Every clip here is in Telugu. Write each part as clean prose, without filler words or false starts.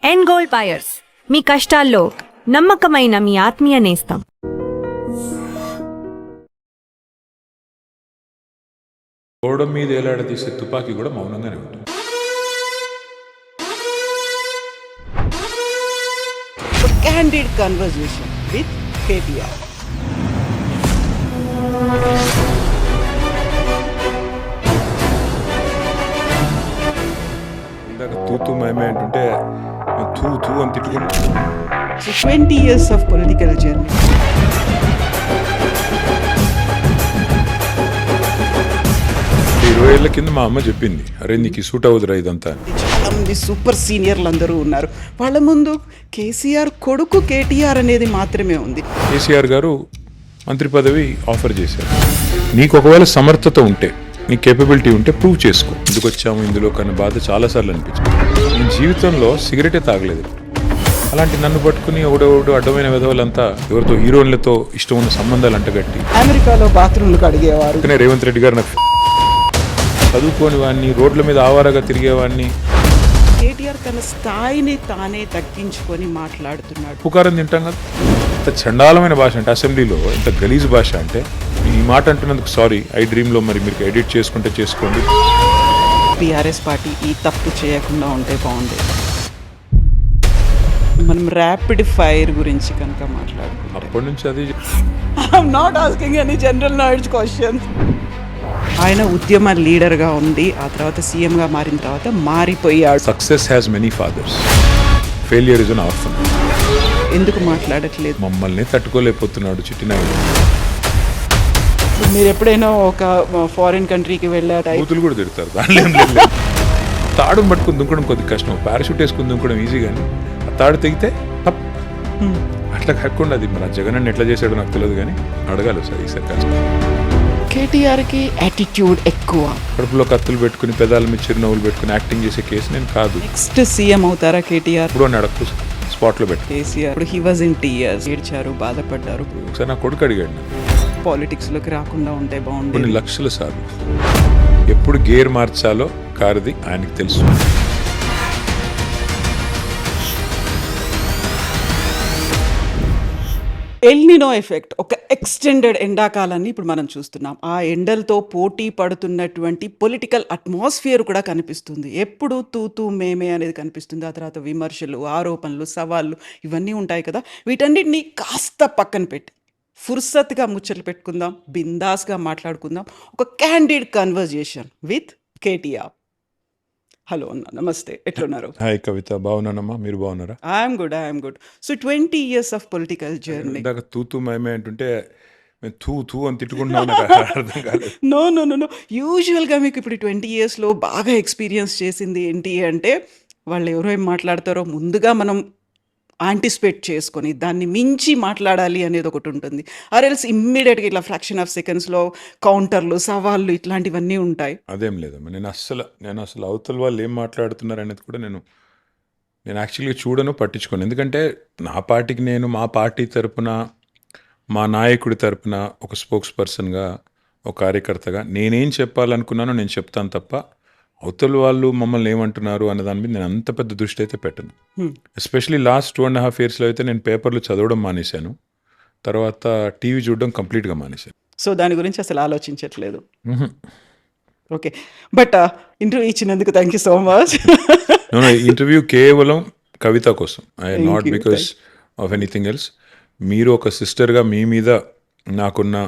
ఎండ్ గోల్డ్ బయర్స్, మీ కష్టాల్లో నమ్మకమైన మీ ఆత్మీయ నేస్తం. గోడ మీద ఏలాడదీసే తుపాకీ కూడా మౌనంగానే ఉంటుంది. Candid conversation with KTR. ఇందాక తూతూ మేమే అంటుంటే తూ తూ అని తిట్టుకుంటా. So 20 years of political journey. ఇరవై ఏళ్ల కింద మా అమ్మ చెప్పింది, అరే నీకు సూట్ అవ్వదురా ఇదంతా. చాలా మంది సూపర్ సీనియర్లు అందరూ ఉన్నారు. వాళ్ళ ముందు కేసీఆర్ కొడుకు కేటీఆర్ అనేది మాత్రమే ఉంది. కేసీఆర్ గారు మంత్రి పదవి ఆఫర్ చేశారు. నీకు ఒకవేళ సమర్థత ఉంటే, నీ కేపబిలిటీ ఉంటే ప్రూవ్ చేసుకో. ఎందుకు వచ్చాము ఇందులో కన్నా బాధ చాలాసార్లు అనిపించింది. నేను జీవితంలో సిగరెటే తాగలేదు. అలాంటి నన్ను పట్టుకుని ఒకడోడు అడ్డమైన విధవలంతా ఎవరితో హీరోయిన్లతో ఇష్టం ఉన్న సంబంధాలు అంటగట్టి అమెరికాలో బాత్రూమ్లు కడిగేవారు. రేవంత్ రెడ్డి గారు నాకు చదువుకోని వాడిని, రోడ్ల మీద ఆవారగా తిరిగేవాడిని. కేటీఆర్ తన స్థాయిని తానే తగ్గించుకొని మాట్లాడుతున్నాడు. పుకారం తింటాం కదా, ఇంత చండాలమైన భాష అంటే, అసెంబ్లీలో ఇంత గలీజ్ భాష అంటే, ఈ మాట అంటున్నందుకు సారీ. ఐ డ్రీమ్లో మరి మీరు ఎడిట్ చేసుకుంటే చేసుకోండి. టీఆర్ఎస్ పార్టీ ఈ తప్పు చేయకుండా ఉంటే బాగుండేది. మనం ర్యాపిడ్ ఫైర్ గురించి కనుక మాట్లాడుకుంటాం. అప్పటి నుంచి అది I'm not asking any general knowledge question. ఆయన ఉద్యమ లీడర్గా ఉంది, ఆ తర్వాత సీఎంగా మారిన తర్వాత మారిపోయాడు. Success has many fathers, failure is an orphan. ఎందుకు మాట్లాడట్లేదు? మమ్మల్ని తట్టుకోలేకపోతున్నాడు చిట్టినాయుడు. మీరు ఎప్పుడైనా ఒక ఫారిన్ కంట్రీకి వెళ్ళారా? బూతులు కూడా తిడతారు, దానిలో ఏం లేదు. తాడును పట్టుకుని దుంకడం కొద్ది కష్టం, పారాషూట్ వేసుకుని దుంకడం ఈజీ. కానీ ఆ తాడు తెగితే అట్లా కాకుండా అది మన జగన్ అన్న ఎట్లా చేశాడో నాకు తెలియదు, కానీ అడగాలి సార్ ఈసారి కష్టం. కేటీఆర్కి యాటిట్యూడ్ ఎక్కువ. కడుపులో కత్తులు పెట్టుకుని పెదాల మీద చిరునవ్వులు పెట్టుకుని యాక్టింగ్ చేసే కేసు నేను కాదు. నెక్స్ట్ సీఎం అవుతారా కేటీఆర్? ఇప్పుడు నడకు స్పాట్లో పెట్టి కేసీఆర్ ఇప్పుడు హీ వాజ్ ఇన్ టీయర్స్, ఏడ్చారు, బాధపడ్డారు. ఒకసారి నా కొడుకు అడిగాడు, పాలిటిక్స్లోకి రాకుండా ఉంటే బాగుంటుంది. కొన్ని లక్షల సార్లు ఎప్పుడు గేర్ మార్చాలో కారుది ఆయనకి తెలుసు. ఎల్నినో ఎఫెక్ట్, ఒక ఎక్స్టెండెడ్ ఎండాకాలాన్ని ఇప్పుడు మనం చూస్తున్నాం. ఆ ఎండలతో పోటీ పడుతున్నటువంటి పొలిటికల్ అట్మాస్ఫియర్ కూడా కనిపిస్తుంది. ఎప్పుడు తూతూ మేమే అనేది కనిపిస్తుంది. ఆ తర్వాత విమర్శలు, ఆరోపణలు, సవాళ్ళు ఇవన్నీ ఉంటాయి కదా. వీటన్నిటిని కాస్త పక్కన పెట్టి ఫుర్సత్గా ముచ్చట్లు పెట్టుకుందాం, బిందాస్గా మాట్లాడుకుందాం. ఒక candid conversation with KTR. Hello అన్న, నమస్తే, ఎట్లున్నారు? హాయ్ కవిత, బాగున్నానమ్మా, మీరు బాగున్నారా? I'm good. So 20 years of political journey. ఇందాక తూతూ మేమే అంటుంటే మేము తూ తూ అని తిట్టుకుంటున్నాం, అర్థం కాలేదు. నో. యూజువల్గా మీకు ఇప్పుడు 20 yearsలో బాగా ఎక్స్పీరియన్స్ చేసింది ఏంటి అంటే, వాళ్ళు ఎవరో ఏం మాట్లాడతారో ముందుగా మనం యాంటిసిపేట్ చేసుకొని దాన్ని మించి మాట్లాడాలి అనేది ఒకటి ఉంటుంది. ఆర్ఎల్స్ ఇమ్మీడియట్గా ఇట్లా ఫ్రాక్షన్ ఆఫ్ సెకండ్స్లో కౌంటర్లు, సవాళ్ళు ఇట్లాంటివన్నీ ఉంటాయి. అదేం లేదమ్మా, నేను అసలు అవతల వాళ్ళు ఏం మాట్లాడుతున్నారు అనేది కూడా నేను యాక్చువల్గా చూడను, పట్టించుకోను. ఎందుకంటే నా పార్టీకి నేను మా పార్టీ తరపున, మా నాయకుడి తరపున ఒక స్పోక్స్ పర్సన్గా, ఒక కార్యకర్తగా నేనేం చెప్పాలనుకున్నానో నేను చెప్తాను తప్ప అవతల వాళ్ళు మమ్మల్ని ఏమంటున్నారు అన్న దాని మీద నేను అంత పెద్ద దృష్టి అయితే పెట్టను. ఎస్పెషలీ లాస్ట్ 2.5 yearsలో అయితే నేను పేపర్లు చదవడం మానేశాను, తర్వాత టీవీ చూడడం కంప్లీట్గా మానేశాను. సో దాని గురించి అసలు ఆలోచించట్లేదు. ఓకే, బట్ ఇంటర్వ్యూ ఇచ్చినందుకు thank you so much. Interview కేవలం కవిత కోసం, not because of anything else. మీరు ఒక సిస్టర్గా మీ మీద నాకున్న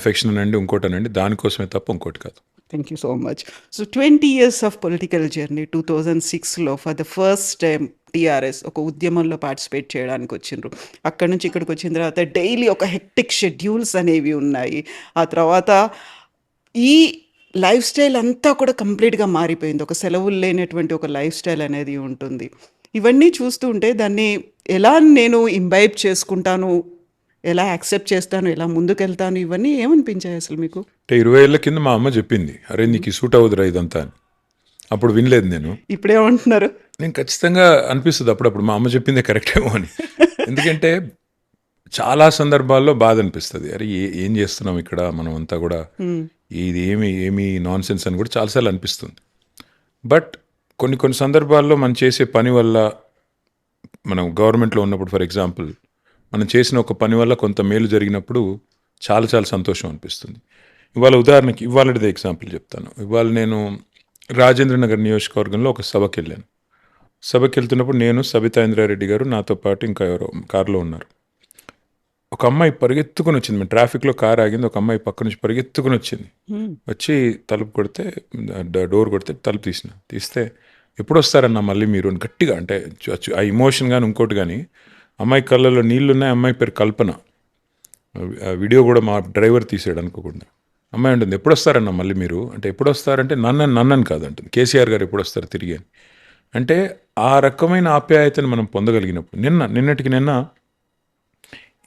అఫెక్షన్ అనండి, ఇంకోటనండి, దానికోసమే తప్ప ఇంకోటి కాదు. Thank you so much. So 20 years of political journey. 2006లో for the first time TRS ఒక ఉద్యమంలో పార్టిసిపేట్ చేయడానికి వచ్చిండ్రు. అక్కడ నుంచి ఇక్కడికి వచ్చిన తర్వాత డైలీ ఒక హెక్టిక్ షెడ్యూల్స్ అనేవి ఉన్నాయి. ఆ తర్వాత ఈ లైఫ్ స్టైల్ అంతా కూడా కంప్లీట్గా మారిపోయింది. ఒక సెలవులు లేనటువంటి ఒక లైఫ్ స్టైల్ అనేది ఉంటుంది. ఇవన్నీ చూస్తూ ఉంటే దాన్ని ఎలా నేను ఇంబైబ్ చేసుకుంటాను, ఎలా యాక్సెప్ట్ చేస్తాను, ఎలా ముందుకెళ్తాను, ఇవన్నీ ఏమనిపించాయి అసలు మీకు? అంటే 20 ఏళ్ల కింద మా అమ్మ చెప్పింది, అరే నీకు సూట్ అవ్వదురా ఇదంతా అని. అప్పుడు వినలేదు నేను. ఇప్పుడేమంటున్నారు? నేను ఖచ్చితంగా అనిపిస్తుంది అప్పుడప్పుడు మా అమ్మ చెప్పిందే కరెక్ట్ ఏమో అని. ఎందుకంటే చాలా సందర్భాల్లో బాధ అనిపిస్తుంది, అరే ఏం చేస్తున్నాం ఇక్కడ మనం అంతా కూడా, ఇది ఏమి నాన్ సెన్స్ అని కూడా చాలాసార్లు అనిపిస్తుంది. బట్ కొన్ని సందర్భాల్లో మనం చేసే పని వల్ల, మనం గవర్నమెంట్లో ఉన్నప్పుడు ఫర్ ఎగ్జాంపుల్ మనం చేసిన ఒక పని వల్ల కొంత మేలు జరిగినప్పుడు చాలా సంతోషం అనిపిస్తుంది. ఇవాళ ఉదాహరణకి ఇవాళదే ఎగ్జాంపుల్ చెప్తాను. ఇవాళ నేను రాజేంద్ర నగర్ నియోజకవర్గంలో ఒక సభకి వెళ్ళాను. సభకి వెళ్తున్నప్పుడు నేను, సబితా ఇంద్రారెడ్డి గారు, నాతో పాటు ఇంకా ఎవరో కారులో ఉన్నారు. ఒక అమ్మాయి పరిగెత్తుకుని వచ్చింది. మేము ట్రాఫిక్లో కారు ఆగింది. ఒక అమ్మాయి పక్క నుంచి పరిగెత్తుకుని వచ్చింది. వచ్చి తలుపు కొడితే, డోర్ కొడితే తలుపు తీస్తే ఎప్పుడు వస్తారన్నా మళ్ళీ మీరు అని గట్టిగా, అంటే ఆ ఇమోషన్ కానీ ఇంకోటి కానీ, అమ్మాయి కళ్ళలో నీళ్ళు ఉన్నాయి. అమ్మాయి పేరు కల్పన. ఆ వీడియో కూడా మా డ్రైవర్ తీసాడు అనుకోకుండా. అమ్మాయి ఉంటుంది, ఎప్పుడు వస్తారన్నా మళ్ళీ మీరు అంటే, ఎప్పుడు వస్తారంటే నన్నని కాదు అంటుంది, కేసీఆర్ గారు ఎప్పుడు వస్తారు తిరిగి అని. అంటే ఆ రకమైన ఆప్యాయతను మనం పొందగలిగినప్పుడు, నిన్నటికి నిన్న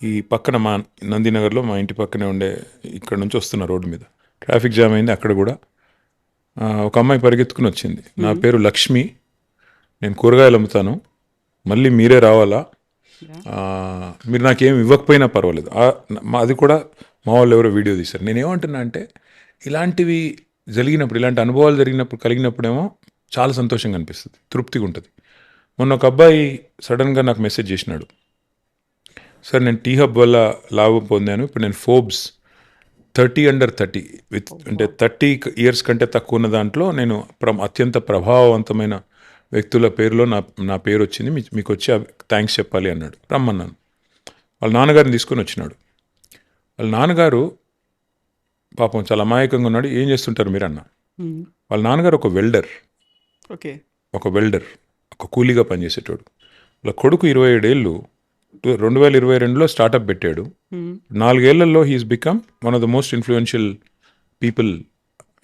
ఈ పక్కన మా నందినగర్లో, మా ఇంటి పక్కనే ఉండే, ఇక్కడ నుంచి వస్తున్న రోడ్డు మీద ట్రాఫిక్ జామ్ అయింది. అక్కడ కూడా ఒక అమ్మాయి పరిగెత్తుకుని వచ్చింది. నా పేరు లక్ష్మి, నేను కూరగాయలు అమ్ముతాను, మళ్ళీ మీరే రావాలా, మీరు నాకేం ఇవ్వకపోయినా పర్వాలేదు. అది కూడా మా వాళ్ళు ఎవరో వీడియో తీశారు. నేనేమంటున్నా అంటే, ఇలాంటివి జరిగినప్పుడు, ఇలాంటి అనుభవాలు కలిగినప్పుడేమో చాలా సంతోషంగా అనిపిస్తుంది, తృప్తిగా ఉంటుంది. మొన్న ఒక అబ్బాయి సడన్గా నాకు మెసేజ్ చేసినాడు, సార్ నేను టీ హబ్ వల్ల లాభం పొందాను, ఇప్పుడు నేను ఫోర్బ్స్ 30 అంటే 30 ఇయర్స్ కంటే తక్కువ ఉన్న దాంట్లో నేను అత్యంత ప్రభావవంతమైన వ్యక్తుల పేరులో నా పేరు వచ్చింది, మీకు వచ్చి థ్యాంక్స్ చెప్పాలి అన్నాడు. రమ్మన్నాను. వాళ్ళ నాన్నగారిని తీసుకొని వచ్చినాడు. వాళ్ళ నాన్నగారు పాపం చాలా అమాయకంగా ఉన్నాడు. ఏం చేస్తుంటారు మీరు అన్న? వాళ్ళ నాన్నగారు ఒక వెల్డర్, ఒక కూలీగా పనిచేసేటోడు. వాళ్ళ కొడుకు 27 ఏళ్ళు 2022లో స్టార్టప్ పెట్టాడు. 4 ఏళ్లలో he's become one of the most influential people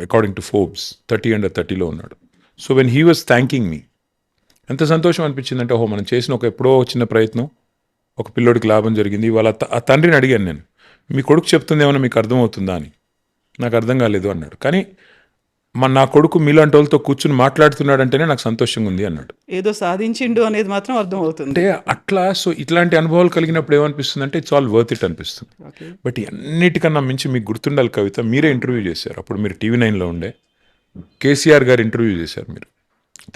according to Forbes. 30 ఉన్నాడు. So when he was thanking me, ఎంత సంతోషం అనిపించిందంటే, ఓహో మనం చేసిన ఎప్పుడో చిన్న ప్రయత్నం ఒక పిల్లోడికి లాభం జరిగింది. వాళ్ళ ఆ తండ్రిని అడిగాను నేను, మీ కొడుకు చెప్తుంది ఏమన్నా మీకు అర్థమవుతుందా అని. నాకు అర్థం కాలేదు అన్నాడు. కానీ నా కొడుకు మీలాంటి వాళ్ళతో కూర్చుని మాట్లాడుతున్నాడంటేనే నాకు సంతోషంగా ఉంది అన్నాడు. ఏదో సాధించిండు అనేది మాత్రం అర్థమవుతుంది. అంటే అట్లా, సో ఇట్లాంటి అనుభవాలు కలిగినప్పుడు ఏమనిపిస్తుంది అంటే, ఇట్స్ ఆల్ వర్త్ ఇట్ అనిపిస్తుంది. బట్ అన్నిటికన్నా మించి మీకు గుర్తుండాలి కవిత, మీరే ఇంటర్వ్యూ చేశారు. అప్పుడు మీరు TV9లో ఉండే, కేసీఆర్ గారు ఇంటర్వ్యూ చేశారు. మీరు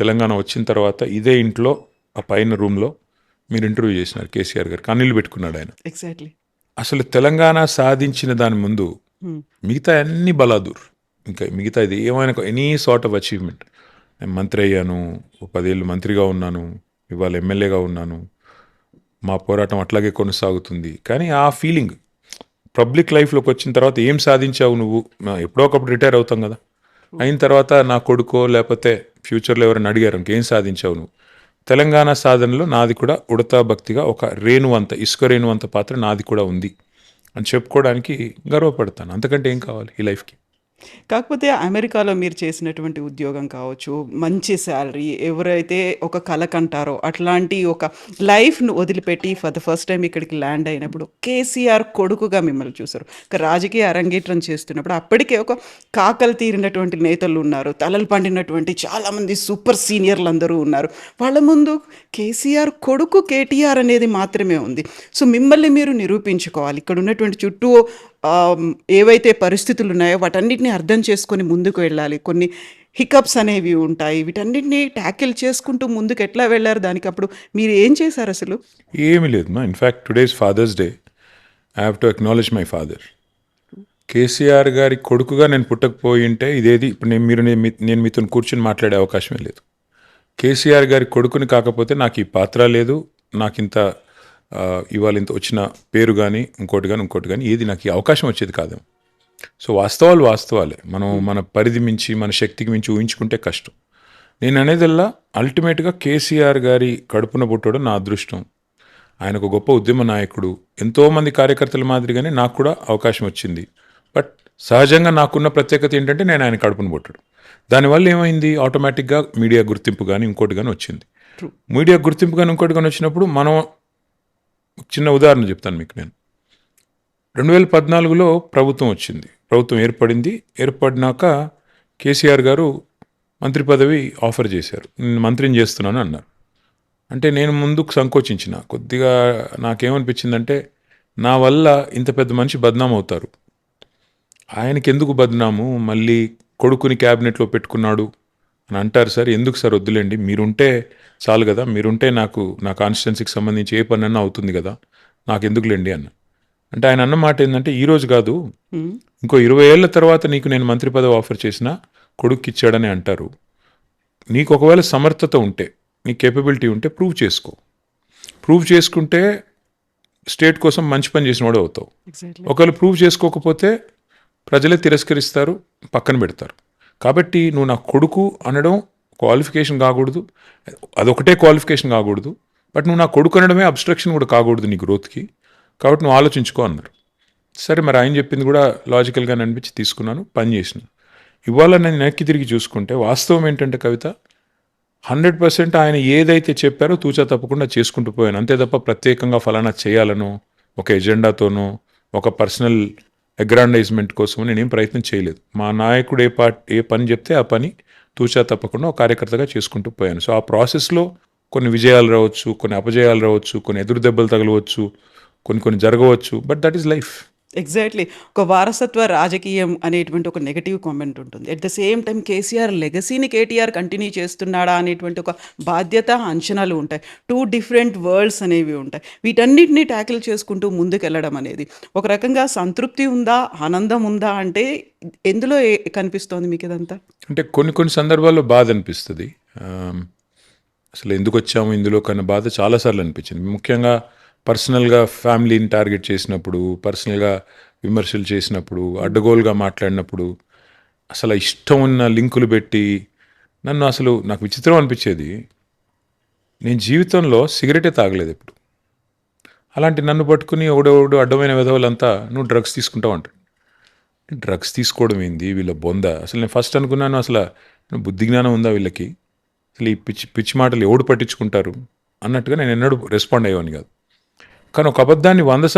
తెలంగాణ వచ్చిన తర్వాత ఇదే ఇంట్లో ఆ పైన రూమ్లో మీరు ఇంటర్వ్యూ చేసినారు. కేసీఆర్ గారు కన్నీళ్ళు పెట్టుకున్నాడు ఆయన. ఎగ్జాక్ట్లీ. అసలు తెలంగాణ సాధించిన దాని ముందు మిగతా అన్ని బలాదూర్, ఇంకా మిగతా ఇది ఏమైనా ఎనీ సార్ట్ ఆఫ్ అచీవ్మెంట్, నేను మంత్రి అయ్యాను, 10 ఏళ్ళు మంత్రిగా ఉన్నాను, ఇవాళ ఎమ్మెల్యేగా ఉన్నాను, మా పోరాటం అట్లాగే కొనసాగుతుంది. కానీ ఆ ఫీలింగ్ పబ్లిక్ లైఫ్లోకి వచ్చిన తర్వాత ఏం సాధించావు నువ్వు, ఎప్పుడో ఒకప్పుడు రిటైర్ అవుతాం కదా, అయిన తర్వాత నా కొడుకో లేకపోతే ఫ్యూచర్లో ఎవరైనా అడిగారు ఇంకేం సాధించావు నువ్వు, తెలంగాణ సాధనలో నాది కూడా ఉడతా భక్తిగా ఒక ఇసుక రేణువంత పాత్ర నాది కూడా ఉంది అని చెప్పుకోవడానికి గర్వపడతాను. అంతకంటే ఏం కావాలి ఈ లైఫ్కి. కాకపోతే అమెరికాలో మీరు చేసినటువంటి ఉద్యోగం కావచ్చు, మంచి శాలరీ, ఎవరైతే ఒక కల కంటారో అట్లాంటి ఒక లైఫ్ను వదిలిపెట్టి ఫర్ ద ఫస్ట్ టైం ఇక్కడికి ల్యాండ్ అయినప్పుడు కేసీఆర్ కొడుకుగా మిమ్మల్ని చూశారు. ఒక రాజకీయ అరంగేట్రం చేస్తున్నప్పుడు అప్పటికే ఒక కాకలు తీరినటువంటి నేతలు ఉన్నారు, తలలు పండినటువంటి చాలామంది సూపర్ సీనియర్లు అందరూ ఉన్నారు. వాళ్ళ ముందు కేసీఆర్ కొడుకు కేటీఆర్ అనేది మాత్రమే ఉంది. సో మిమ్మల్ని మీరు నిరూపించుకోవాలి. ఇక్కడ ఉన్నటువంటి చుట్టూ ఏవైతే పరిస్థితులు ఉన్నాయో వాటన్నిటిని అర్థం చేసుకొని ముందుకు వెళ్ళాలి. కొన్ని హికప్స్ అనేవి ఉంటాయి, వీటన్నిటిని ట్యాకిల్ చేసుకుంటూ ముందుకు ఎట్లా వెళ్ళారు? దానికి అప్పుడు మీరు ఏం చేశారు అసలు? ఏమీ లేదు మా. In fact today is father's day. I have to acknowledge my father. KCR గారి కొడుకుగా నేను పుట్టకపోయి ఉంటే ఇదేది ఇప్పుడు నేను మీతో కూర్చొని మాట్లాడే అవకాశమే లేదు. కేసీఆర్ గారి కొడుకుని కాకపోతే నాకు ఈ పాత్ర లేదు, నాకు ఇంత ఇవాళ ఇంత వచ్చిన పేరు కానీ ఇంకోటి కానీ ఏది నాకు ఈ అవకాశం వచ్చేది కాదేమో. సో వాస్తవాలే. మనం మన పరిధి మించి, మన శక్తికి మించి ఊహించుకుంటే కష్టం. నేను అనేదల్లా అల్టిమేట్గా కేసీఆర్ గారి కడుపున పుట్టడం నా అదృష్టం. ఆయన ఒక గొప్ప ఉద్యమ నాయకుడు, ఎంతోమంది కార్యకర్తల మాదిరిగానే నాకు కూడా అవకాశం వచ్చింది. బట్ సహజంగా నాకున్న ప్రత్యేకత ఏంటంటే నేను ఆయన కడుపున పుట్టడం. దానివల్ల ఏమైంది, ఆటోమేటిక్గా మీడియా గుర్తింపు కానీ ఇంకోటి కానీ వచ్చింది. మీడియా గుర్తింపు కానీ ఇంకోటి కానీ వచ్చినప్పుడు మనం, చిన్న ఉదాహరణ చెప్తాను మీకు నేను. 2014లో ప్రభుత్వం వచ్చింది, ప్రభుత్వం ఏర్పడినాక కేసీఆర్ గారు మంత్రి పదవి ఆఫర్ చేశారు. నేను మంత్రిని చేస్తున్నాను అన్నారు. అంటే నేను ముందుకు సంకోచించిన కొద్దిగా. నాకేమనిపించిందంటే, నా వల్ల ఇంత పెద్ద మనిషి బద్నాం అవుతారు, ఆయనకి ఎందుకు బద్నాము, మళ్ళీ కొడుకుని క్యాబినెట్లో పెట్టుకున్నాడు అని అంటారు. సార్ ఎందుకు సార్ వద్దులేండి, మీరుంటే చాలు కదా, మీరుంటే నాకు నా కాన్స్టిట్యున్సీకి సంబంధించి ఏ పని అన్నా అవుతుంది కదా, నాకు ఎందుకులేండి అన్న. అంటే ఆయన అన్న మాట ఏంటంటే, ఈ రోజు కాదు, ఇంకో 20 ఏళ్ల తర్వాత నీకు నేను మంత్రి పదవి ఆఫర్ చేసినా కొడుక్కి ఇచ్చాడని అంటారు. నీకు ఒకవేళ సమర్థత ఉంటే, నీ కేపబిలిటీ ఉంటే ప్రూవ్ చేసుకుంటే స్టేట్ కోసం మంచి పని చేసిన వాడు అవుతావు. ఎగ్జాక్ట్లీ. ఒకవేళ ప్రూవ్ చేసుకోకపోతే ప్రజలే తిరస్కరిస్తారు, పక్కన పెడతారు. కాబట్టి నువ్వు నా కొడుకు అనడం క్వాలిఫికేషన్ కాకూడదు, అదొకటే క్వాలిఫికేషన్ కాకూడదు, బట్ నువ్వు నా కొడుకు అనడమే అబ్స్ట్రక్షన్ కూడా కాకూడదు నీ గ్రోత్కి. కాబట్టి నువ్వు ఆలోచించుకో అన్నారు. సరే, మరి ఆయన చెప్పింది కూడా లాజికల్గానే అనిపించి తీసుకున్నాను, పని చేసిన. ఇవాళ నేను వెనక్కి తిరిగి చూసుకుంటే వాస్తవం ఏంటంటే కవిత, 100% ఆయన ఏదైతే చెప్పారో తూచా తప్పకుండా చేసుకుంటూ పోయాను. అంతే తప్ప ప్రత్యేకంగా ఫలానా చేయాలనో, ఒక ఎజెండాతోనో, ఒక పర్సనల్ అగ్రాండైజ్మెంట్ కోసం నేనేం ప్రయత్నం చేయలేదు. మా నాయకుడు ఏ పని చెప్తే ఆ పని తూచా తప్పకుండా ఒక కార్యకర్తగా చేసుకుంటూ పోయాను. సో ఆ ప్రాసెస్లో కొన్ని విజయాలు రావచ్చు, కొన్ని అపజయాలు రావచ్చు, కొన్ని ఎదురు దెబ్బలు తగలవచ్చు, కొన్ని జరగవచ్చు, but that is life. Exactly. ఒక వారసత్వ రాజకీయం అనేటువంటి ఒక నెగటివ్ కామెంట్ ఉంటుంది. At the same time KCR లెగసీని కేటీఆర్ కంటిన్యూ చేస్తున్నాడా అనేటువంటి ఒక బాధ్యత, అంచనాలు ఉంటాయి. 2 డిఫరెంట్ వరల్డ్స్ అనేవి ఉంటాయి. వీటన్నిటిని ట్యాకిల్ చేసుకుంటూ ముందుకెళ్ళడం అనేది ఒక రకంగా సంతృప్తి ఉందా, ఆనందం ఉందా అంటే ఎందులో కనిపిస్తోంది మీకు ఇదంతా? అంటే కొన్ని సందర్భాల్లో బాధ అనిపిస్తుంది. అసలు ఎందుకు వచ్చాము ఇందులో కన్నా బాధ చాలాసార్లు అనిపించింది. ముఖ్యంగా పర్సనల్గా ఫ్యామిలీని టార్గెట్ చేసినప్పుడు, పర్సనల్గా విమర్శలు చేసినప్పుడు, అడ్డగోలుగా మాట్లాడినప్పుడు, అసలు ఇష్టం ఉన్న లింకులు పెట్టి నాకు విచిత్రం అనిపించేది. నేను జీవితంలో సిగరెటే తాగలేదు ఎప్పుడు. అలాంటి నన్ను పట్టుకుని ఒకడోడు అడ్డమైన విధవులంతా నువ్వు డ్రగ్స్ తీసుకుంటావు అంటాడు. డ్రగ్స్ తీసుకోవడం ఏంది వీళ్ళ బొంద? అసలు నేను ఫస్ట్ అనుకున్నాను, అసలు బుద్ధి జ్ఞానం ఉందా వీళ్ళకి, అసలు ఈ పిచ్చి మాటలు ఎవడు పట్టించుకుంటారు అన్నట్టుగా నేను ఎన్నడూ రెస్పాండ్ అయ్యేవాడిని కాదు. కానీ ఒక అబద్ధాన్ని 100